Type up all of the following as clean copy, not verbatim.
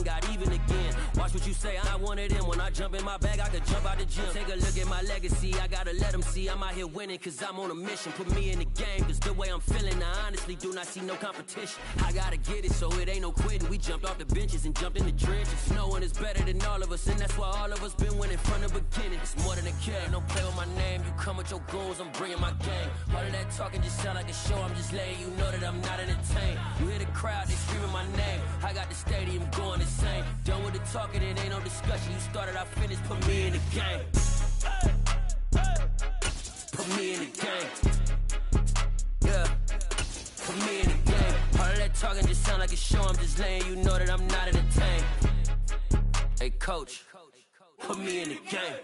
got even again. Watch what you say, I'm not one of them. When I jump in my bag, I could jump out the gym. Take a look at my legacy, I gotta let them see I'm out here winning, cause I'm on a mission. Put me in the game, cause the way I'm feeling, I honestly do not see no competition. I gotta get it, so it ain't no quitting. We jumped off the benches and jumped in the trenches. No one is better than all of us, and that's why all of us been winning from the beginning. It's more than a game, don't play with my name. You come with your goons, I'm bringing my gang. All of that talking just sound like a show, I'm just letting you know that I'm not entertained. You hear the crowd, they screaming my name. I got the stadium going insane. Done with the talking, it ain't no discussion. You started, I finished, put me in the game. Put me in the game. Yeah, put me in the game. All of that talking just sound like a show, I'm just letting you know that I'm not entertained. Hey coach, put me in the game.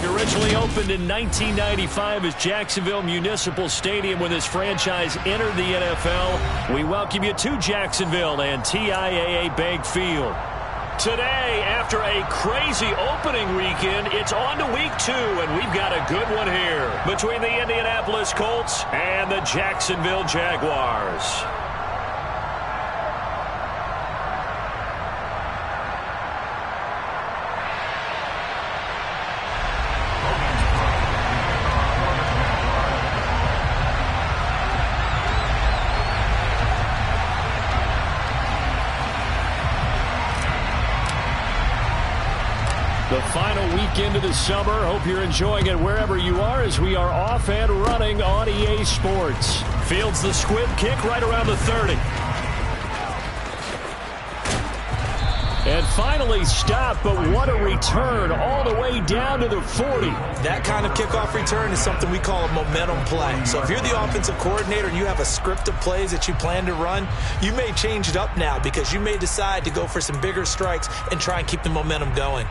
Originally opened in 1995 as Jacksonville Municipal Stadium when this franchise entered the NFL. We welcome you to Jacksonville and TIAA Bank Field. Today, after a crazy opening weekend, it's on to week 2, and we've got a good one here between the Indianapolis Colts and the Jacksonville Jaguars. The final weekend of the summer. Hope you're enjoying it wherever you are as we are off and running on EA Sports. Fields the squib kick right around the 30. And finally stopped, but what a return all the way down to the 40. That kind of kickoff return is something we call a momentum play. So if you're the offensive coordinator and you have a script of plays that you plan to run, you may change it up now because you may decide to go for some bigger strikes and try and keep the momentum going.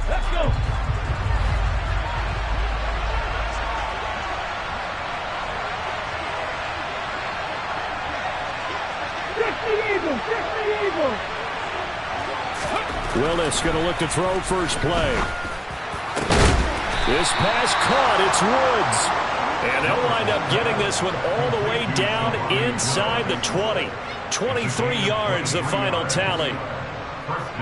Let's go. Willis going to look to throw first play. This pass caught. It's Woods. And they'll wind up getting this one all the way down inside the 20. 23 yards, the final tally.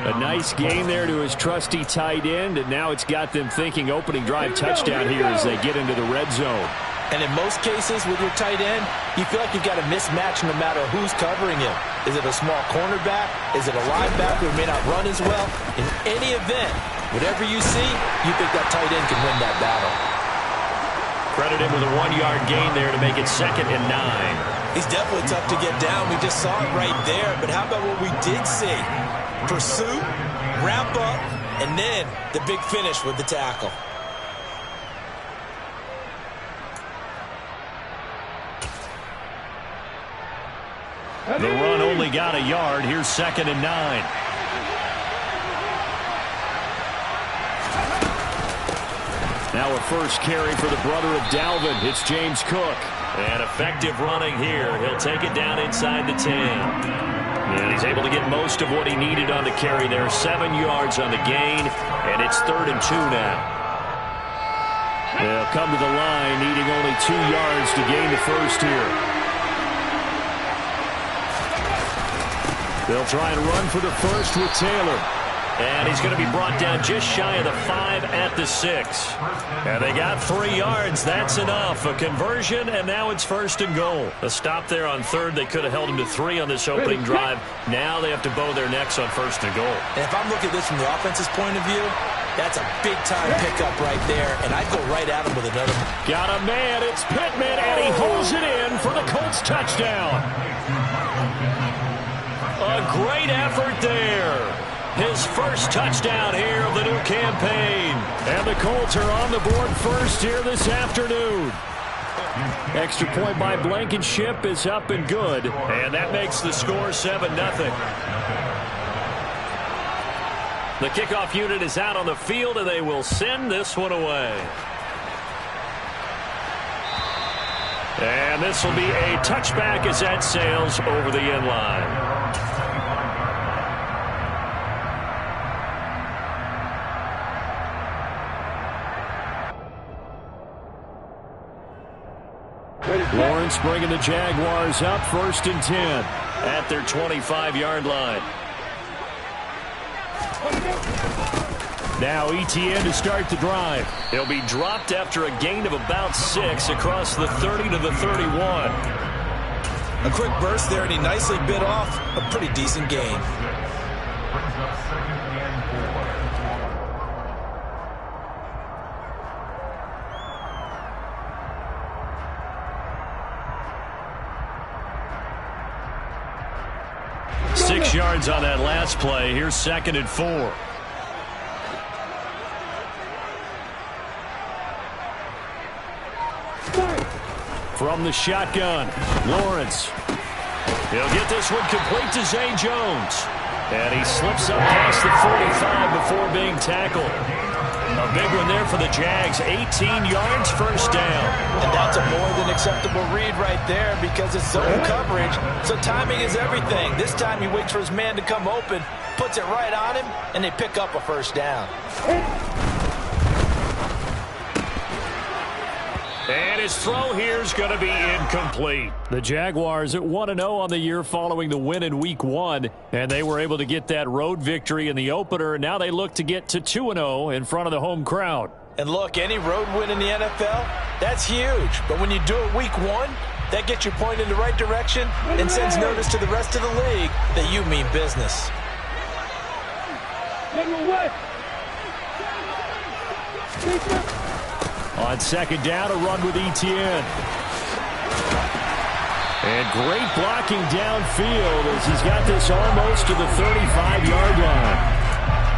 A nice gain there to his trusty tight end, and now it's got them thinking opening drive touchdown here as they get into the red zone. And in most cases with your tight end, you feel like you've got a mismatch no matter who's covering him. Is it a small cornerback? Is it a linebacker who may not run as well? In any event, whatever you see, you think that tight end can win that battle. Credit him with a 1-yard gain there to make it 2nd and 9. He's definitely tough to get down. We just saw it right there. But how about what we did see? Pursuit, wrap up, and then the big finish with the tackle. The run only got a yard. Here's 2nd and 9. Now a first carry for the brother of Dalvin. It's James Cook. And effective running here. He'll take it down inside the 10. And he's able to get most of what he needed on the carry there. 7 yards on the gain. And it's 3rd and 2 now. They'll come to the line, needing only 2 yards to gain the first here. They'll try and run for the first with Taylor. And he's going to be brought down just shy of the 5 at the 6. And they got 3 yards. That's enough. A conversion, and now it's 1st and goal. A stop there on 3rd. They could have held him to 3 on this opening drive. Now they have to bow their necks on 1st and goal. And if I'm looking at this from the offense's point of view, that's a big-time pickup right there, and I'd go right at him with another. Got a man. It's Pittman, and he holds it in for the Colts touchdown. A great effort there. His first touchdown here of the new campaign. And the Colts are on the board first here this afternoon. Extra point by Blankenship is up and good. And that makes the score 7-0. The kickoff unit is out on the field, and they will send this one away. And this will be a touchback as that sails over the end line. Lawrence bringing the Jaguars up 1st and 10 at their 25-yard line. Now Etienne to start the drive. He'll be dropped after a gain of about 6 across the 30 to the 31. A quick burst there, and he nicely bit off a pretty decent gain. Six yards on that last play. Here's 2nd and 4. From the shotgun, Lawrence. He'll get this one complete to Zay Jones. And he slips up past the 45 before being tackled. A big one there for the Jags. 18 yards, 1st down. And that's a more than acceptable read right there because it's zone coverage. So timing is everything. This time he waits for his man to come open, puts it right on him, and they pick up a 1st down. And his throw here is going to be incomplete. The Jaguars at 1-0 on the year following the win in Week 1. And they were able to get that road victory in the opener. And now they look to get to 2-0 in front of the home crowd. And look, any road win in the NFL, that's huge. But when you do it Week 1, that gets you pointed in the right direction and sends notice to the rest of the league that you mean business. On 2nd down, a run with Etienne. And great blocking downfield as he's got this almost to the 35-yard line.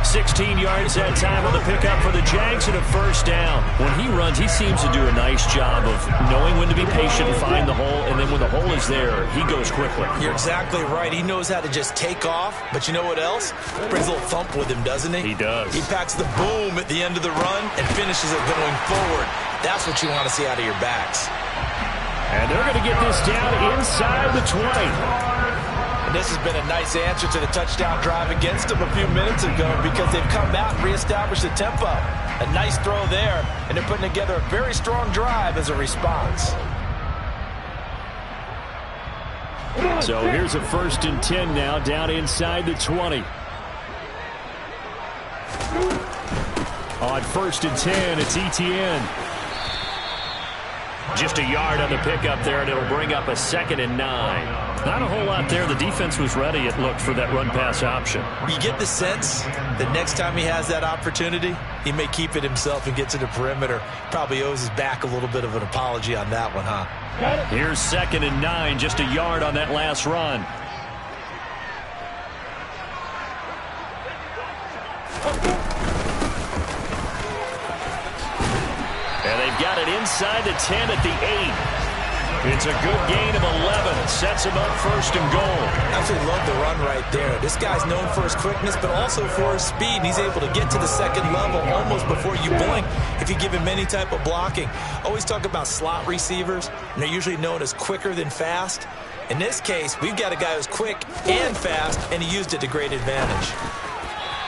16 yards that time on the pickup for the Jags and a 1st down. When he runs, he seems to do a nice job of knowing when to be patient and find the hole, and then when the hole is there, he goes quickly. You're exactly right. He knows how to just take off, but you know what else? Brings a little thump with him, doesn't he? He does. He packs the boom at the end of the run and finishes it going forward. That's what you want to see out of your backs. And they're going to get this down inside the 20. And this has been a nice answer to the touchdown drive against them a few minutes ago because they've come out and reestablished the tempo. A nice throw there, and they're putting together a very strong drive as a response. So here's a 1st and 10 now, down inside the 20. On 1st and 10, it's Etienne. Just a yard on the pickup there, and it'll bring up a 2nd and 9. Not a whole lot there. The defense was ready, it looked, for that run-pass option. You get the sense that next time he has that opportunity, he may keep it himself and get to the perimeter. Probably owes his back a little bit of an apology on that one, huh? Here's 2nd and 9, just a yard on that last run. And they've got it inside the 10 at the 8. It's a good gain of 11. Sets him up 1st and goal. Absolutely love the run right there. This guy's known for his quickness, but also for his speed. And he's able to get to the 2nd level almost before you blink if you give him any type of blocking. Always talk about slot receivers, and they're usually known as quicker than fast. In this case, we've got a guy who's quick and fast, and he used it to great advantage.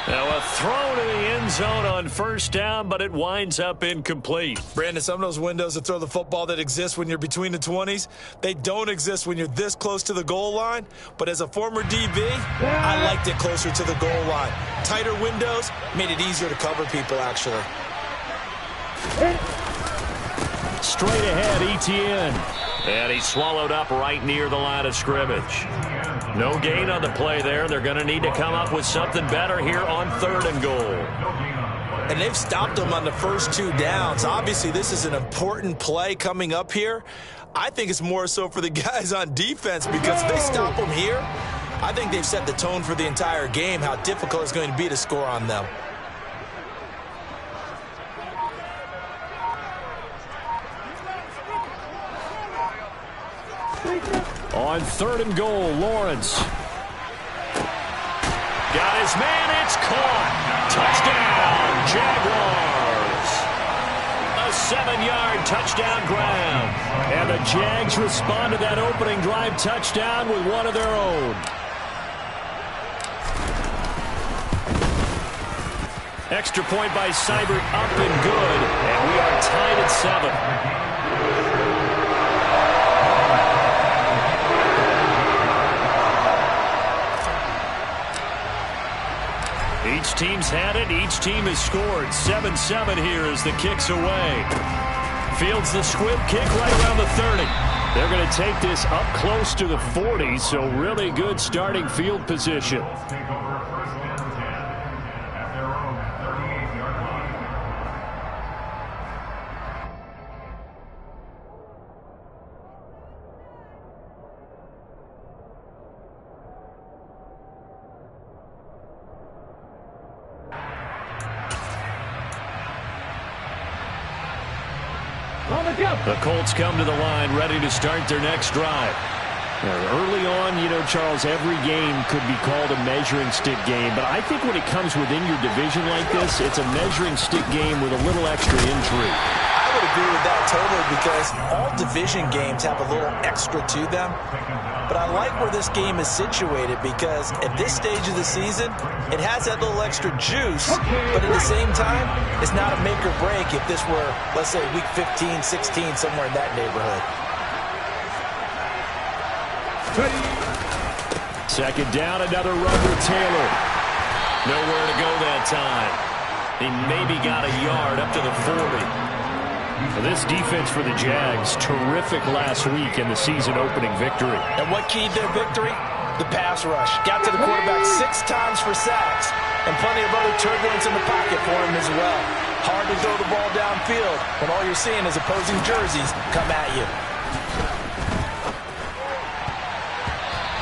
Now a throw to the end zone on 1st down, but it winds up incomplete. Brandon, some of those windows to throw the football that exist when you're between the 20s, they don't exist when you're this close to the goal line. But as a former DB, I liked it closer to the goal line. Tighter windows made it easier to cover people, actually. Straight ahead, Etienne. And he's swallowed up right near the line of scrimmage. No gain on the play there. They're going to need to come up with something better here on 3rd and goal. And they've stopped them on the first 2 downs. Obviously, this is an important play coming up here. I think it's more so for the guys on defense because if they stop them here, I think they've set the tone for the entire game, how difficult it's going to be to score on them. On 3rd and goal, Lawrence. Got his man, it's caught. Touchdown, Jaguars. A 7-yard touchdown grab. And the Jags respond to that opening drive touchdown with one of their own. Extra point by Seibert, up and good. And we are tied at 7. Each team's had it. Each team has scored. 7-7 here as the kick's away. Fields the squib kick right around the 30. They're going to take this up close to the 40, so really good starting field position. The Colts come to the line ready to start their next drive. Early on, you know, Charles, every game could be called a measuring stick game. But I think when it comes within your division like this, it's a measuring stick game with a little extra intrigue. I would agree with that totally because all division games have a little extra to them. But I like where this game is situated because at this stage of the season, it has that little extra juice. But at the same time, it's not a make or break if this were, let's say, week 15, 16, somewhere in that neighborhood. Second down, another run with Taylor. Nowhere to go that time. He maybe got a yard up to the 40. This defense for the Jags, terrific last week in the season-opening victory. And what keyed their victory? The pass rush. Got to the quarterback 6 times for sacks, and plenty of other turbulence in the pocket for him as well. Hard to throw the ball downfield when all you're seeing is opposing jerseys come at you.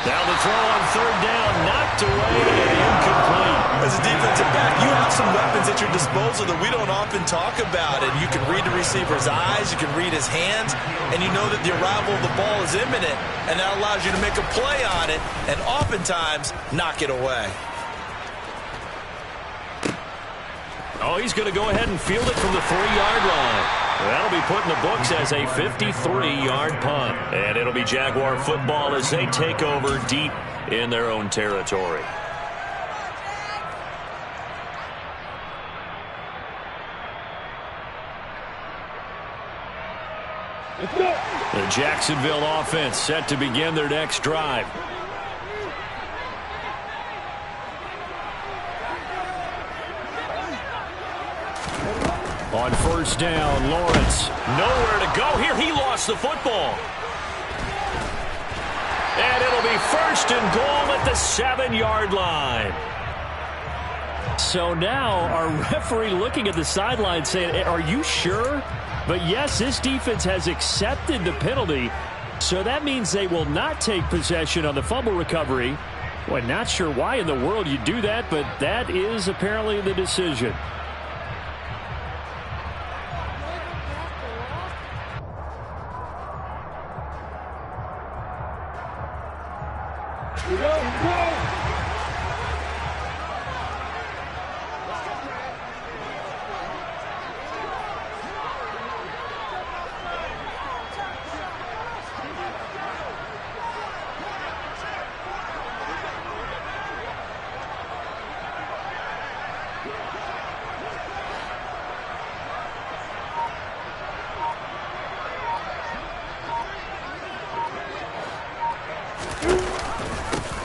Now the throw on third down, knocked away and incomplete. As a defensive back, you have some weapons at your disposal that we don't often talk about. And you can read the receiver's eyes, you can read his hands, and you know that the arrival of the ball is imminent. And that allows you to make a play on it and oftentimes knock it away. Oh, he's going to go ahead and field it from the 3-yard line. That'll be put in the books as a 53-yard punt. And it'll be Jaguar football as they take over deep in their own territory. The Jacksonville offense set to begin their next drive. On first down, Lawrence. Nowhere to go here. He lost the football. And it'll be first and goal at the 7-yard line. So now our referee looking at the sideline saying, are you sure? But yes, this defense has accepted the penalty. So that means they will not take possession on the fumble recovery. Boy, not sure why in the world you do that, but that is apparently the decision.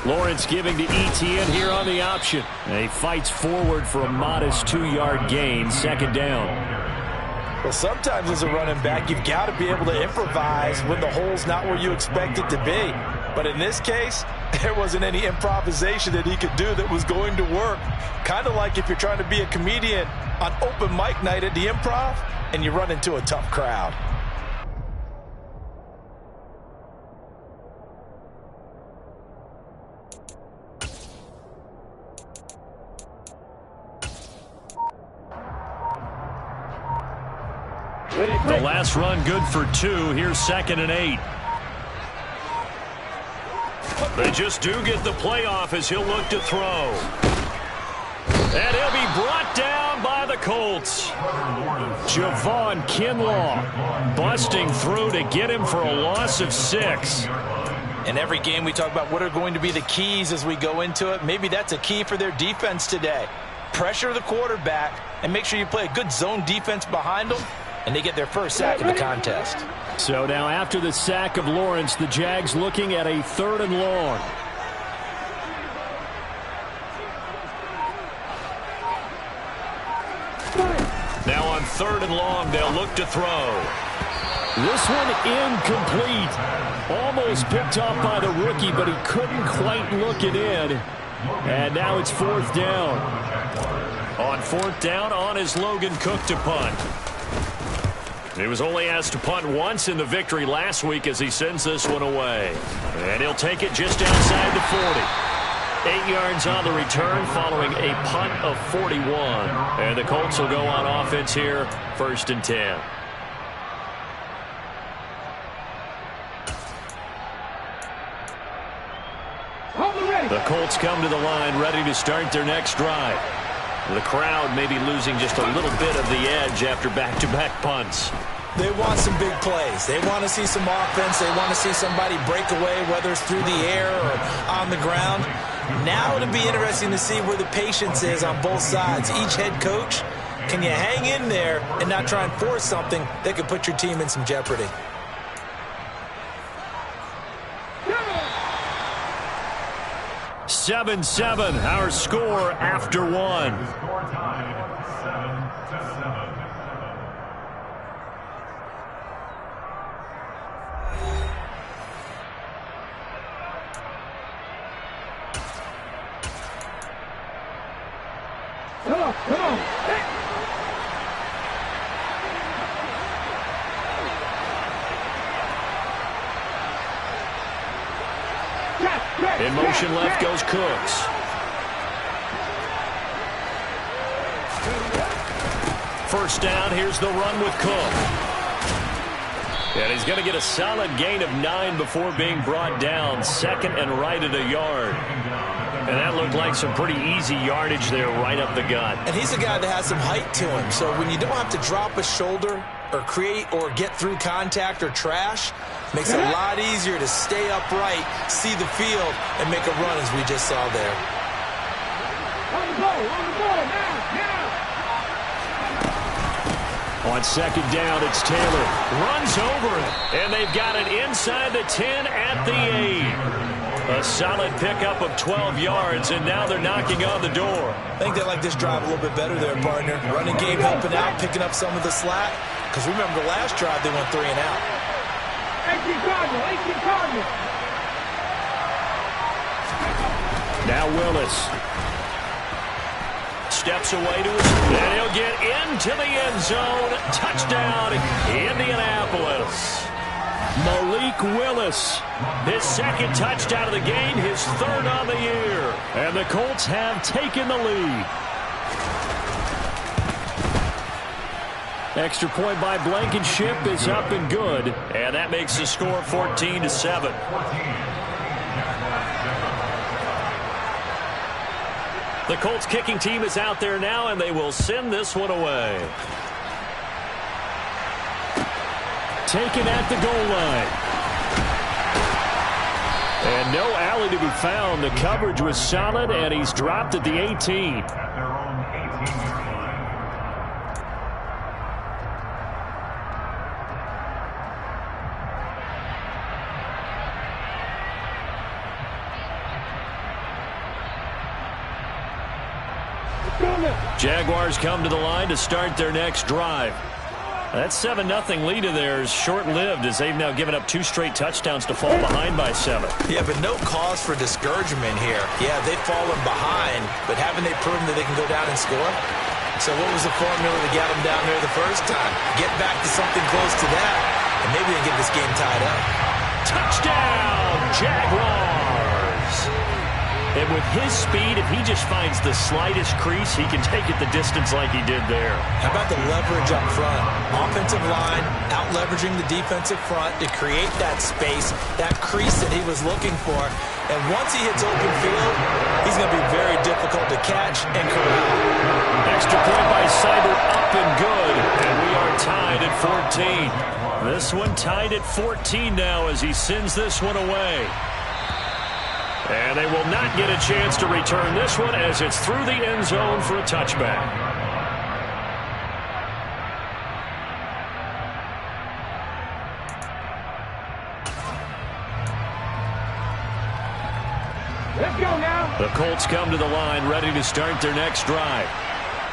Lawrence giving to Etienne here on the option. And he fights forward for a modest 2-yard gain, second down. Well, sometimes as a running back, you've got to be able to improvise when the hole's not where you expect it to be. But in this case, there wasn't any improvisation that he could do that was going to work. Kind of like if you're trying to be a comedian on open mic night at the Improv and you run into a tough crowd. The last run good for 2. Here's 2nd and 8. They just do get the play off as he'll look to throw. And he'll be brought down by the Colts. Javon Kinlaw busting through to get him for a loss of 6. In every game we talk about what are going to be the keys as we go into it. Maybe that's a key for their defense today. Pressure the quarterback and make sure you play a good zone defense behind them, and they get their first sack in the contest. So now after the sack of Lawrence, the Jags looking at a 3rd and long. Now on 3rd and long, they'll look to throw. This one incomplete. Almost picked off by the rookie, but he couldn't quite look it in. And now it's 4th down. On 4th down, on is Logan Cook to punt. He was only asked to punt once in the victory last week as he sends this one away. And he'll take it just outside the 40. 8 yards on the return following a punt of 41. And the Colts will go on offense here, 1st and 10. The Colts come to the line ready to start their next drive. The crowd may be losing just a little bit of the edge after back-to-back punts. They want some big plays. They want to see some offense. They want to see somebody break away, whether it's through the air or on the ground. Now it'll be interesting to see where the patience is on both sides. Each head coach, can you hang in there and not try and force something that could put your team in some jeopardy? Yeah. 7-7, our score after 1. Score time, 7-7. Come on. Hey. In motion left goes Cooks. First down, here's the run with Cook. And he's going to get a solid gain of 9 before being brought down. 2nd and right at a yard. And that looked like some pretty easy yardage there right up the gut. And he's a guy that has some height to him. So when you don't have to drop a shoulder or create or get through contact or trash, makes it a lot easier to stay upright, see the field, and make a run as we just saw there. On the ball, now. On 2nd down, it's Taylor. Runs over it. And they've got it inside the 10 at the 8. A solid pickup of 12 yards, and now they're knocking on the door. I think they like this drive a little bit better there, partner. Running game helping out, picking up some of the slack. Because remember, the last drive they went 3 and out. 18 Cardinal. Now Willis. Steps away to his, and he'll get into the end zone. Touchdown, Indianapolis. Malik Willis, his 2nd touchdown of the game, his 3rd on the year. And the Colts have taken the lead. Extra point by Blankenship is up and good. And that makes the score 14-7. The Colts kicking team is out there now, and they will send this one away. Taken at the goal line. And no alley to be found. The coverage was solid, and he's dropped at the 18. At their own 18-yard line. Jaguars come to the line to start their next drive. That 7-0 lead of theirs short-lived as they've now given up 2 straight touchdowns to fall behind by 7. Yeah, but no cause for discouragement here. Yeah, they've fallen behind, but haven't they proven that they can go down and score? So what was the formula that got them down there the first time? Get back to something close to that, and maybe they get this game tied up. Touchdown, Jaguars! And with his speed, if he just finds the slightest crease, he can take it the distance like he did there. How about the leverage up front? Offensive line out-leveraging the defensive front to create that space, that crease that he was looking for. And once he hits open field, he's going to be very difficult to catch and corral. Extra point by Seibert, up and good. And we are tied at 14. This one tied at 14 now as he sends this one away. And they will not get a chance to return this one as it's through the end zone for a touchback. Let's go now. The Colts come to the line ready to start their next drive.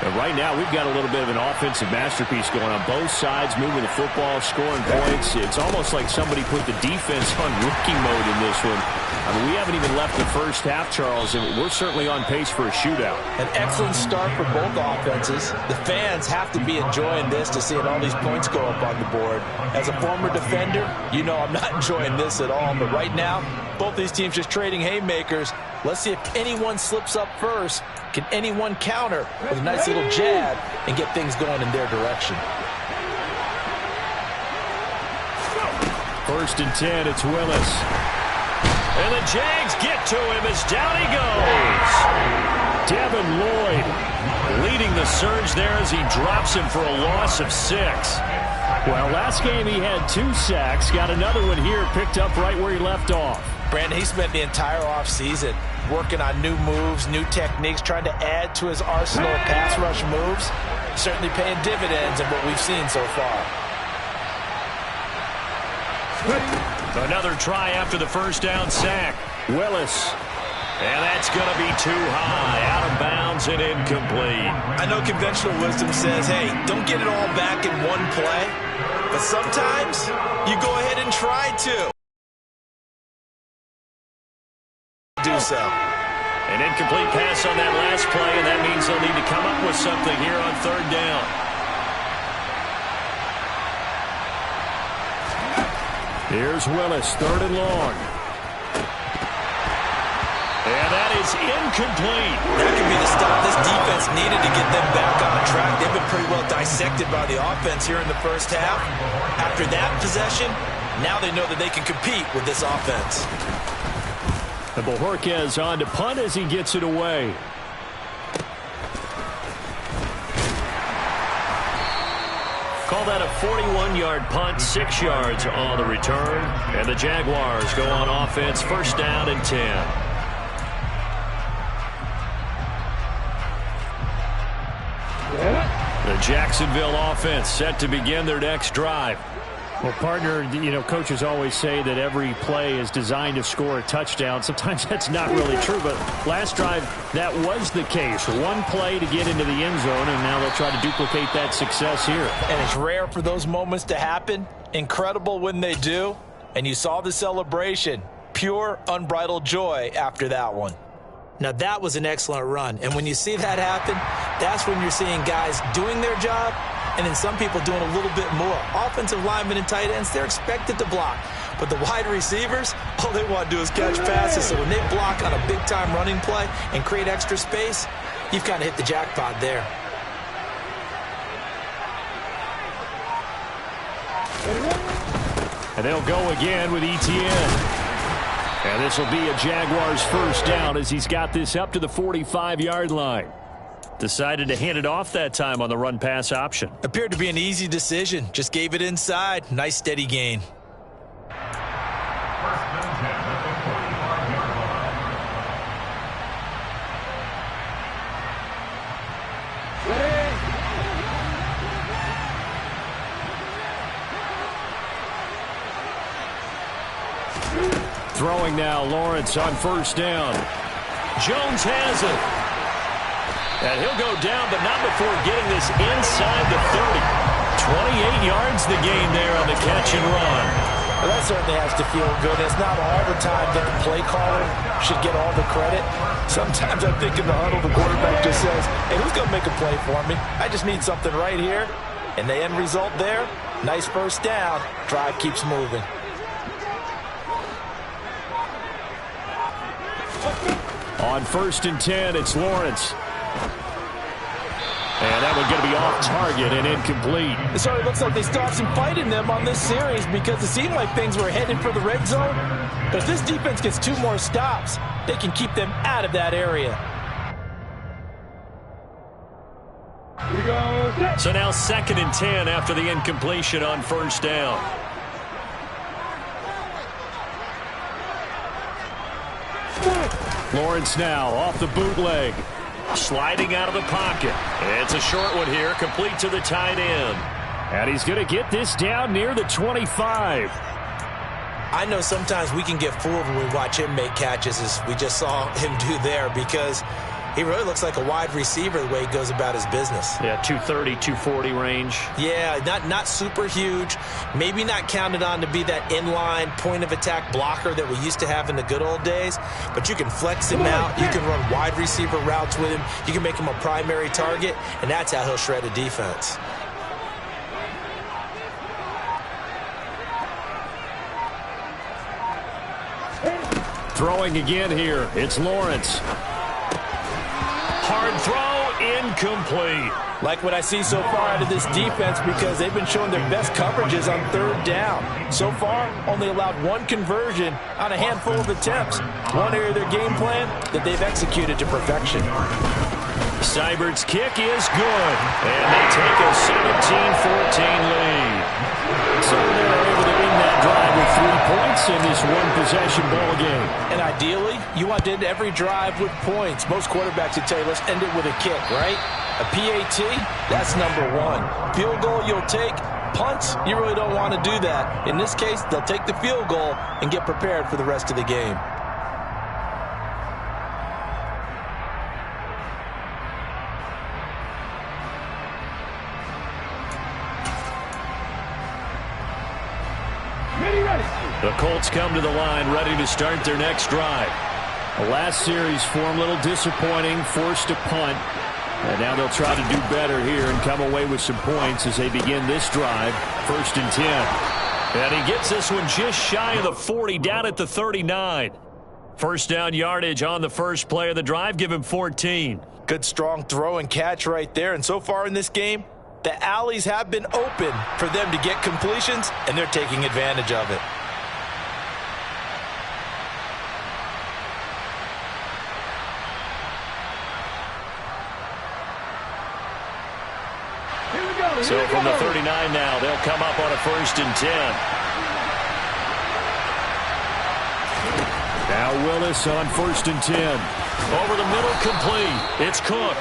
And right now, we've got a little bit of an offensive masterpiece going on both sides, moving the football, scoring points. It's almost like somebody put the defense on rookie mode in this one. I mean, we haven't even left the first half, Charles, and we're certainly on pace for a shootout. An excellent start for both offenses. The fans have to be enjoying this to see all these points go up on the board. As a former defender, you know I'm not enjoying this at all. But right now, both these teams just trading haymakers. Let's see if anyone slips up first. Can anyone counter with a nice little jab and get things going in their direction? First and 10, it's Willis. And the Jags get to him as down he goes. Devin Lloyd leading the surge there as he drops him for a loss of 6. Well, last game he had 2 sacks. Got another one here, picked up right where he left off. Brandon, he spent the entire offseason working on new moves, new techniques, trying to add to his arsenal of pass rush moves. Certainly paying dividends in what we've seen so far. Another try after the first down sack. Willis. And that's going to be too high. Out of bounds and incomplete. I know conventional wisdom says, hey, don't get it all back in one play. But sometimes you go ahead and try to do so. An incomplete pass on that last play, and that means they'll need to come up with something here on third down. Here's Willis, third and long. And that is incomplete. That could be the stop this defense needed to get them back on track. They've been pretty well dissected by the offense here in the first half. After that possession, now they know that they can compete with this offense. And Bojorquez on to punt as he gets it away. Call that a 41-yard punt, 6 yards on the return. And the Jaguars go on offense, first down and 10. The Jacksonville offense set to begin their next drive. Well, partner, you know, coaches always say that every play is designed to score a touchdown. Sometimes that's not really true, but last drive, that was the case. One play to get into the end zone, and now they'll try to duplicate that success here. And it's rare for those moments to happen. Incredible when they do. And you saw the celebration. Pure, unbridled joy after that one. Now, that was an excellent run. And when you see that happen, that's when you're seeing guys doing their job and then some people doing a little bit more. Offensive linemen and tight ends, they're expected to block. But the wide receivers, all they want to do is catch passes. So when they block on a big-time running play and create extra space, you've kind of hit the jackpot there. And they'll go again with Etienne. And this will be a Jaguars first down as he's got this up to the 45-yard line. Decided to hand it off that time on the run-pass option. Appeared to be an easy decision. Just gave it inside. Nice steady gain. Throwing now, Lawrence on first down. Jones has it. And he'll go down, but not before getting this inside the 30. 28 yards the gain there on the catch and run. Well, that certainly has to feel good. It's not all the time that the play caller should get all the credit. Sometimes I think in the huddle, the quarterback just says, hey, who's going to make a play for me? I just need something right here. And the end result there, nice first down. Drive keeps moving. On first and 10, it's Lawrence. And that one going to be off target and incomplete. It certainly looks like they still have some fight in them on this series because it seemed like things were headed for the red zone. But if this defense gets 2 more stops, they can keep them out of that area. So now 2nd and 10 after the incompletion on first down. Lawrence now off the bootleg. Sliding out of the pocket. It's a short one here, complete to the tight end. And he's going to get this down near the 25. I know sometimes we can get fooled when we watch him make catches, as we just saw him do there, because he really looks like a wide receiver the way he goes about his business. Yeah, 230, 240 range. Yeah, not super huge. Maybe not counted on to be that inline point-of-attack blocker that we used to have in the good old days. But you can flex him out. You can run wide receiver routes with him. You can make him a primary target, and that's how he'll shred a defense. Throwing again here. It's Lawrence. Hard throw, incomplete. Like what I see so far out of this defense, because they've been showing their best coverages on 3rd down. So far, only allowed 1 conversion on a handful of attempts. One area of their game plan that they've executed to perfection. Seibert's kick is good, and they take a 17-14 lead. So they're able to win that drive with 3 points in this one-possession ball game. And ideally, you want to end every drive with points. Most quarterbacks would tell you, let's end it with a kick, right? A PAT, that's number 1. Field goal you'll take. Punts, you really don't want to do that. In this case, they'll take the field goal and get prepared for the rest of the game. The Colts come to the line ready to start their next drive. The last series for them a little disappointing, forced a punt. And now they'll try to do better here and come away with some points as they begin this drive. 1st and 10. And he gets this one just shy of the 40, down at the 39. First down yardage on the first play of the drive. Give him 14. Good strong throw and catch right there. And so far in this game, the alleys have been open for them to get completions, and they're taking advantage of it. So from the 39 now, they'll come up on a 1st and 10. Now Willis on 1st and 10. Over the middle, complete. It's Cook.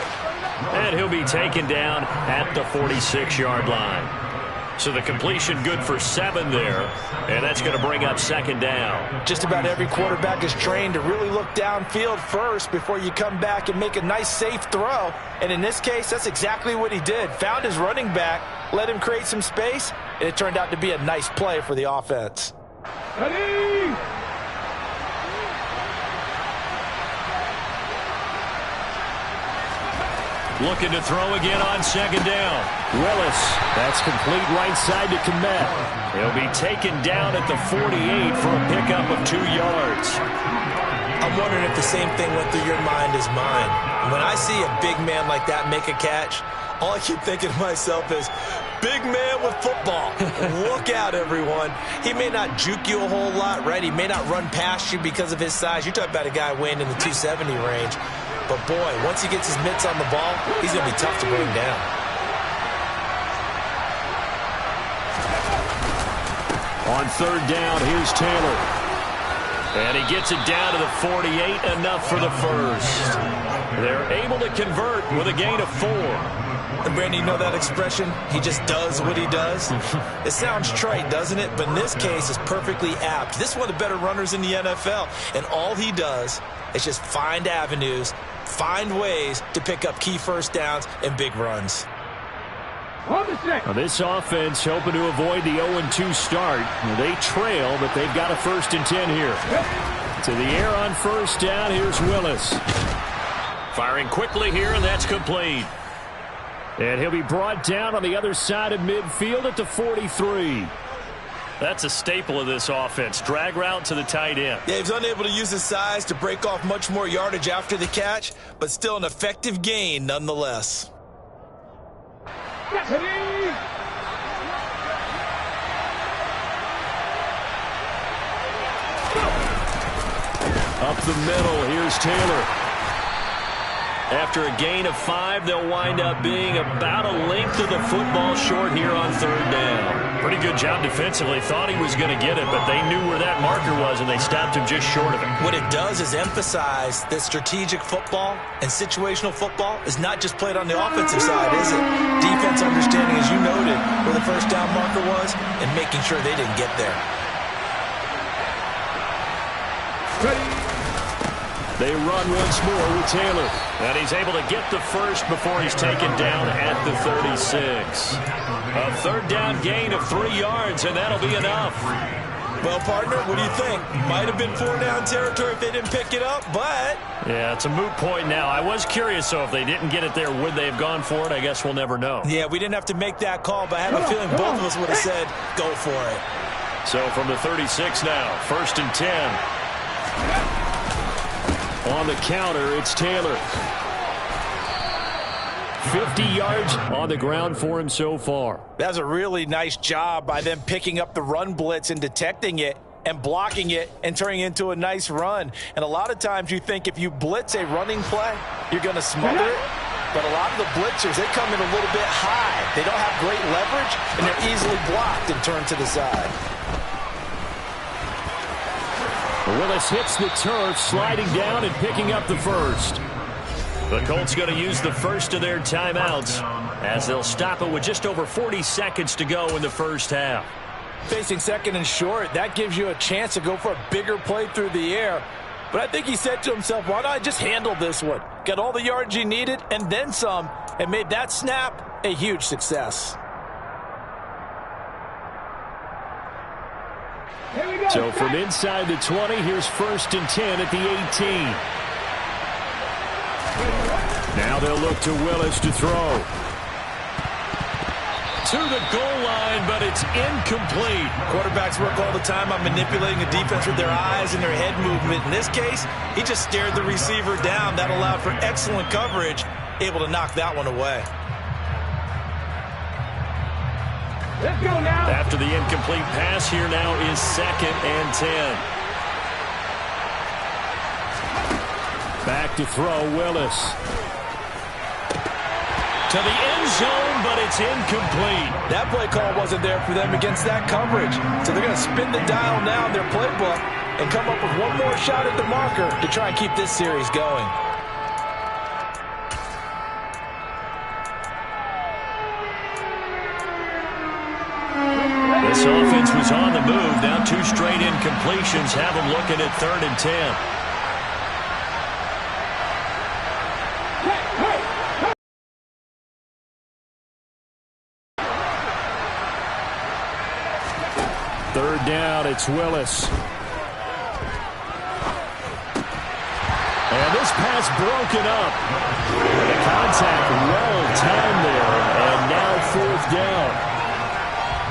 And he'll be taken down at the 46-yard line. So the completion good for 7 there. And that's going to bring up 2nd down. Just about every quarterback is trained to really look downfield first before you come back and make a nice, safe throw. And in this case, that's exactly what he did. Found his running back, let him create some space, and it turned out to be a nice play for the offense. Ready? Looking to throw again on 2nd down. Willis, that's complete right side to Kmet. He'll be taken down at the 48 for a pickup of 2 yards. I'm wondering if the same thing went through your mind as mine. When I see a big man like that make a catch, all I keep thinking to myself is, big man with football. Look out, everyone. He may not juke you a whole lot, right? He may not run past you because of his size. You're talking about a guy weighing in the 270 range. But, boy, once he gets his mitts on the ball, he's going to be tough to bring down. On 3rd down, here's Taylor. And he gets it down to the 48, enough for the first. They're able to convert with a gain of 4. And, Brandon, you know that expression? He just does what he does? It sounds trite, doesn't it? But in this case, it's perfectly apt. This is one of the better runners in the NFL. And all he does is just find avenues, find ways to pick up key first downs and big runs. Now this offense hoping to avoid the 0-2 start. They trail, but they've got a 1st and 10 here. To the air on 1st down, here's Willis. Firing quickly here, and that's complete. And he'll be brought down on the other side of midfield at the 43. That's a staple of this offense. Drag route to the tight end. Yeah, he was unable to use his size to break off much more yardage after the catch, but still an effective gain nonetheless. Deputy! Up the middle, here's Taylor. After a gain of 5, they'll wind up being about a length of the football short here on 3rd down. Pretty good job defensively. Thought he was going to get it, but they knew where that marker was, and they stopped him just short of it. What it does is emphasize that strategic football and situational football is not just played on the offensive side, is it? Defense understanding, as you noted, where the first down marker was and making sure they didn't get there. They run once more with Taylor. And he's able to get the first before he's taken down at the 36. A 3rd down gain of 3 yards, and that'll be enough. Well, partner, what do you think? Might have been 4-down territory if they didn't pick it up, but... Yeah, it's a moot point now. I was curious, though, if they didn't get it there, would they have gone for it? I guess we'll never know. Yeah, we didn't have to make that call, but I have a feeling both of us would have said, go for it. So from the 36 now, 1st and 10. On the counter, it's Taylor. 50 yards on the ground for him so far. That's a really nice job by them picking up the run blitz and detecting it and blocking it and turning it into a nice run. And a lot of times you think if you blitz a running play, you're going to smother it. But a lot of the blitzers, they come in a little bit high. They don't have great leverage, and they're easily blocked and turned to the side. Willis hits the turf, sliding down and picking up the first. The Colts going to use the first of their timeouts as they'll stop it with just over 40 seconds to go in the first half. Facing 2nd and short, that gives you a chance to go for a bigger play through the air. But I think he said to himself, why not just handle this one? Got all the yards he needed and then some, and made that snap a huge success. So from inside the 20, here's 1st and 10 at the 18. Now they'll look to Willis to throw. To the goal line, but it's incomplete. Quarterbacks work all the time on manipulating the defense with their eyes and their head movement. In this case, he just stared the receiver down. That allowed for excellent coverage, able to knock that one away. Let's go now. After the incomplete pass, here now is 2nd and 10. Back to throw, Willis. To the end zone, but it's incomplete. That play call wasn't there for them against that coverage. So they're going to spin the dial now in their playbook and come up with one more shot at the marker to try and keep this series going. This offense was on the move. Now 2 straight incompletions have them looking at 3rd and 10. Third down, it's Willis. And this pass broken up. The contact well timed there, and now 4th down.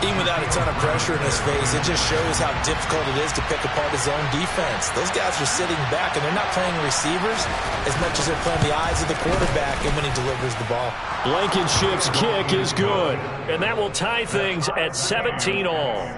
Even without a ton of pressure in his face, it just shows how difficult it is to pick apart his own defense. Those guys are sitting back, and they're not playing receivers as much as they're playing the eyes of the quarterback and when he delivers the ball. Blankenship's kick is good, and that will tie things at 17 all.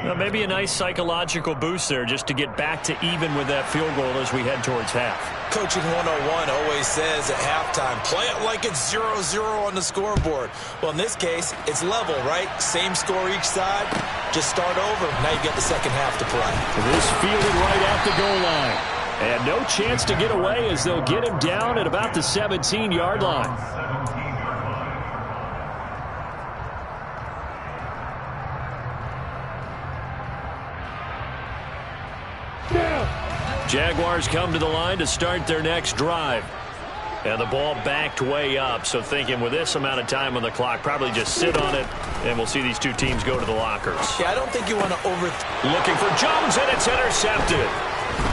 Now, maybe a nice psychological boost there just to get back to even with that field goal as we head towards half. Coaching 101 always says at halftime, play it like it's 0-0 on the scoreboard. Well, in this case, it's level, right? Same score each side. Just start over. Now you get the second half to play. This fielded right at the goal line. And no chance to get away as they'll get him down at about the 17-yard line. Jaguars come to the line to start their next drive. And the ball backed way up, so thinking with this amount of time on the clock, probably just sit on it, and we'll see these two teams go to the lockers. Yeah, I don't think you want to Looking for Jones, and it's intercepted.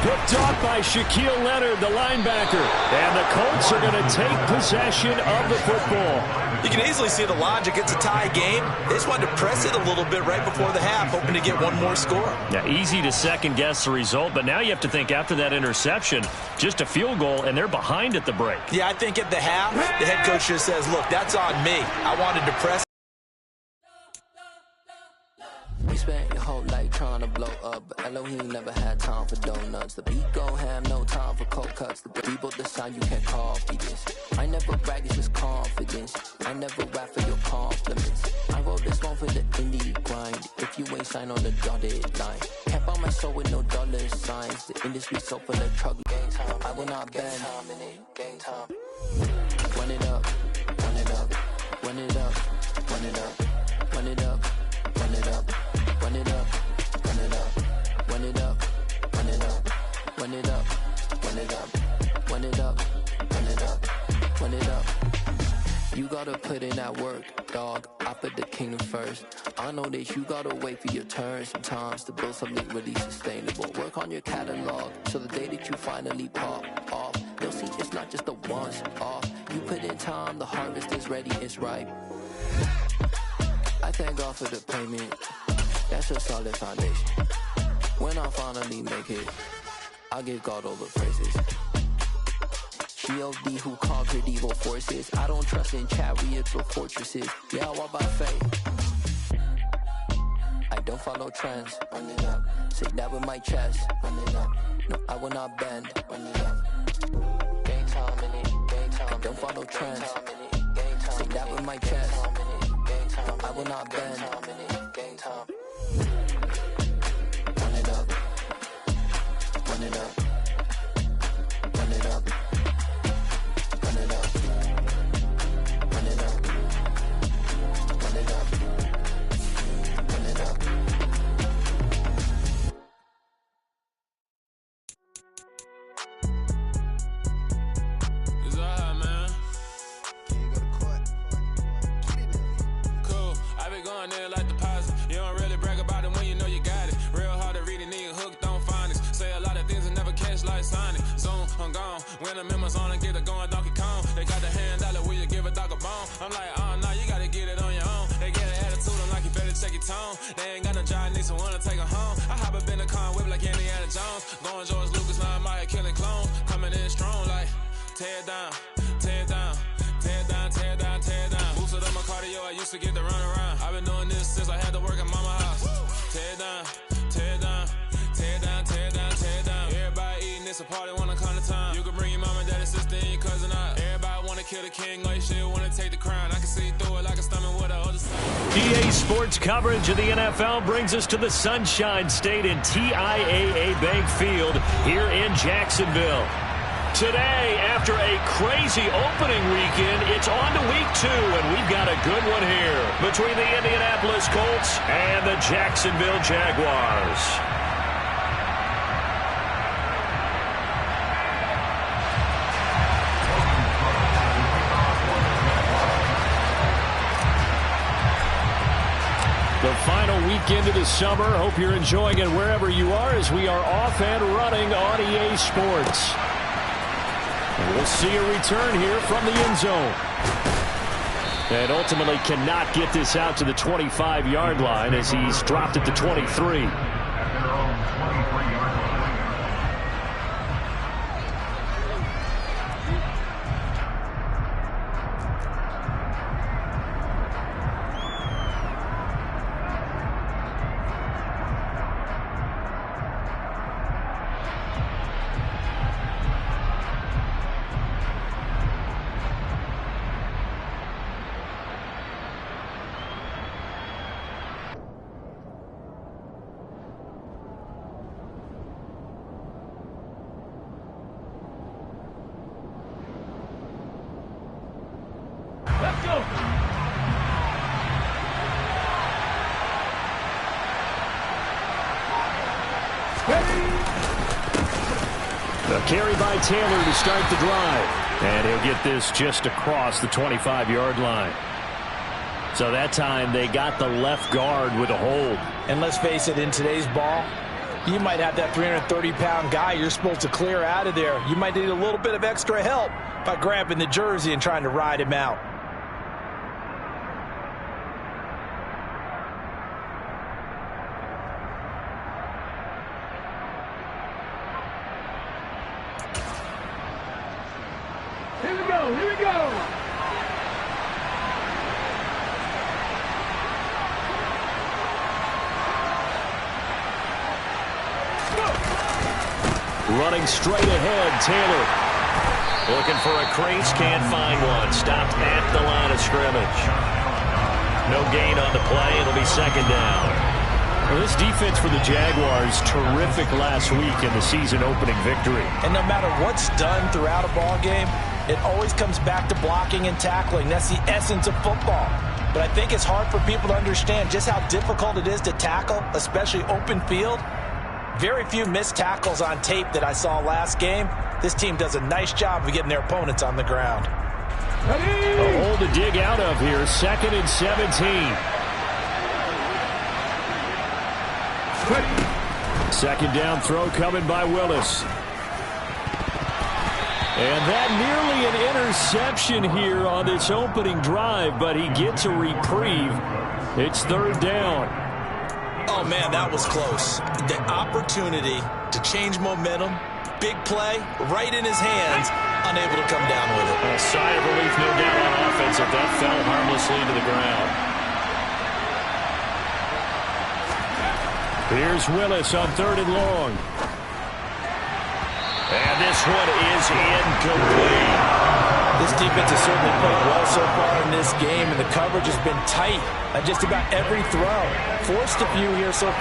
Picked off by Shaquille Leonard, the linebacker. And the Colts are going to take possession of the football. You can easily see the logic. It's a tie game. They just wanted to press it a little bit right before the half, hoping to get one more score. Yeah, easy to second-guess the result, but now you have to think after that interception, just a field goal, and they're behind at the break. Yeah, I think at the half, the head coach just says, look, that's on me. I wanted to press You spent your whole life trying to blow up, but Elohim never had time for donuts. The beat go ham, no time for cold cuts. The people the sound you can't copy this. I never brag, it's just confidence. I never rap for your compliments. I wrote this one for the indie grind. If you ain't signed on the dotted line, can't buy my soul with no dollar signs. The industry so full of trouble. Gang time, I will not bend. Gang time. Run it up, run it up, run it up, run it up, run it up, run it up, run it up, run it up, run it up, run it up, run it up, run it up, run it up, run it up, run it up. You gotta put in that work, dog. I put the kingdom first. I know that you gotta wait for your turn sometimes to build something really sustainable. Work on your catalog so the day that you finally pop off, they'll see it's not just a once off. You put in time, the harvest is ready, it's ripe. I thank God for the payment. That's a solid foundation. When I finally make it, I give God all the praises. G.O.D. who conquered evil forces. I don't trust in chariots or fortresses. Yeah, I walk by faith. I don't follow trends. Run it up. Say that with my chest. Run it up. No, I will not bend. Run it up. Game time in it. Game time. I don't follow trends. Say that with my chest. No, I will not bend. Game time. Run it up. Run it up. Run it up. Run it up. Run it up. Run it up. Run it up. It's all hot, man. Cool. I been going there like deposit. You don't really brag about it when you know you got it. Real hard to read a nigga hooked on phonics. Say a lot of things and never catch like Sonic. Zoom, I'm gone. When the members on and get it going Donkey Kong. They got the $100, will you give a dog a bone? I'm like, oh no, you gotta get it on your own. They get an attitude, I'm like, you better check your tone. They ain't got no job, need someone to take her home. I hop up in the car and whip like Indiana Jones. Going George Lucas, now I'm out here killing clones. Coming in strong like, tear down, tear down. Tear down, tear down, tear down. Boosted up my cardio, I used to get to run around. I've been doing this since I had to work at mama house. Tear down, tear down, tear down, tear down, tear down. Everybody eating, it's a party, wanna come to time. You can bring your mama, daddy, sister, and your cousin out. Everybody wanna kill the king, like shit, wanna take the crown. I can see through it like a stomach with the other side. EA Sports coverage of the NFL brings us to the Sunshine State in TIAA Bank Field here in Jacksonville. Today, after a crazy opening weekend, it's on to week 2, and we've got a good one here between the Indianapolis Colts and the Jacksonville Jaguars. The final weekend of the summer. Hope you're enjoying it wherever you are as we are off and running on EA Sports. And we'll see a return here from the end zone. And ultimately cannot get this out to the 25-yard line as he's dropped it to 23. Let's go. A carry by Taylor to start the drive. And he'll get this just across the 25-yard line. So that time they got the left guard with a hold. And let's face it, in today's ball, you might have that 330-pound guy you're supposed to clear out of there. You might need a little bit of extra help by grabbing the jersey and trying to ride him out. Here we go, here we go. Running straight ahead, Taylor. Looking for a crease, can't find one. Stopped at the line of scrimmage. No gain on the play. It'll be second down. Well, this defense for the Jaguars, terrific last week in the season-opening victory. And no matter what's done throughout a ball game, it always comes back to blocking and tackling. That's the essence of football. But I think it's hard for people to understand just how difficult it is to tackle, especially open field. Very few missed tackles on tape that I saw last game. This team does a nice job of getting their opponents on the ground. A hole to dig out of here. 2nd and 17. Second down throw coming by Willis. And that nearly an interception here on this opening drive, but he gets a reprieve. It's 3rd down. Oh, man, that was close. The opportunity to change momentum, big play, right in his hands, unable to come down with it. A sigh of relief, no doubt, on offense if that fell harmlessly to the ground. Here's Willis on 3rd and long. And this one is incomplete. This defense has certainly played well so far in this game, and the coverage has been tight on just about every throw. Forced a few here so far.